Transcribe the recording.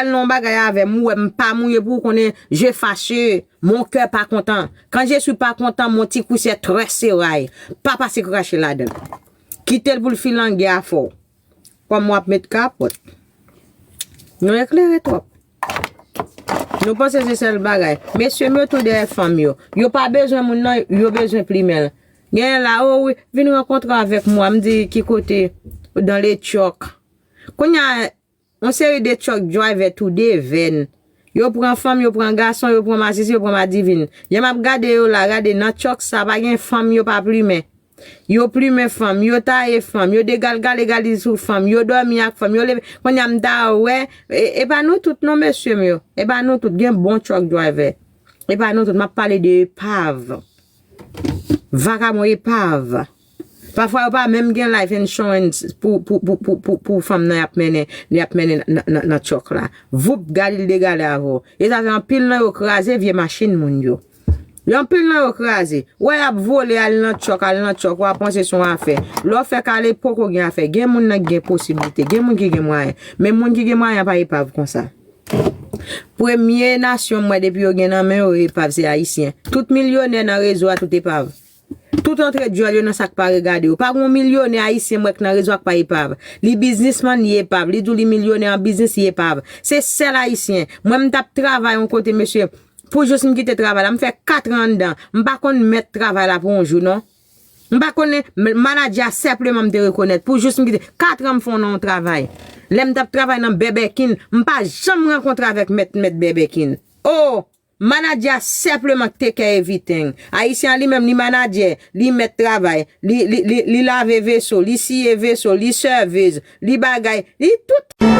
pral non bagay avec moi, pas mouillé pour qu'on est, je fâché, mon cœur pas content. Quand je suis pas content, mon petit coup c'est très serré. Pas passer cracher là-dedans. Quitter pour le filan guerre fort. Comme moi mettre capote. Nous éclairer trop. Nous pensons que c'est le bagay. Messieurs, me tout des femmes yo. Yo pas besoin moun nan, yo besoin primel. Gen là oh oui, venez rencontrer avec moi, me dit qui côté dans les chocs. Quand y a on série de chocs driver tout des veines. Yo prend femme, yo prend garçon, yo prend ma sisi, yo prend ma divine. Yo m'a regarder yo là, regarder dans choc ça pas gen femme yo pas plume. Yo plume femme, yo taille femme, yo dégal sous femme, yo dormi avec femme, yo levé. Quand y a m'da ouais, et pas nous tout non monsieur yo. Et pas nous tout gen bon truck driver. Et pas nous tout m'a parlé de épave. Vagabond épave. Parfois pas même gen life insurance pour femme nan yap mene na truck là. Vous gardez dégal avant. Et ça fait un pile nan yo crasé vieux machine moun yo. Yon pile nan yo krasé. Ouais ap volé al nan chok, ou a penser son affaire. L'on fait qu'à l'époque ou gen affaire, gen moun nan gen possibilité, gen moun ki gen moyen. Mais moun ki gen moyen pas épave comme ça. Premier nation moi depuis yo gen nan men yo épave c'est haïtien. Tout millionnaire nan réseau a tout épave. Tout entre duel yo nan sak pa regarder ou. Pas un millionnaire haïtien moi qui nan réseau pas épave. Li businessman li épave, li dou li millionnaire en business li épave. C'est seul haïtien. Moi m'tap travail on côté monsieur. Pour juste me quitter travail là, me fait 4 ans dedans. M'pas konn mettre travail là pour un jour non. M'pas konn manager simplement me reconnaître pour juste me quitter 4 ans me font non travail. L'aime tap travail dans Bebekin, m'pas jamais rencontrer avec mettre Bebekin. Oh, manager simplement take care everything. Haïtien lui-même li manager, li mettre travail, li lave vaisseau, li scie vaisseau, li service, li bagay, li tout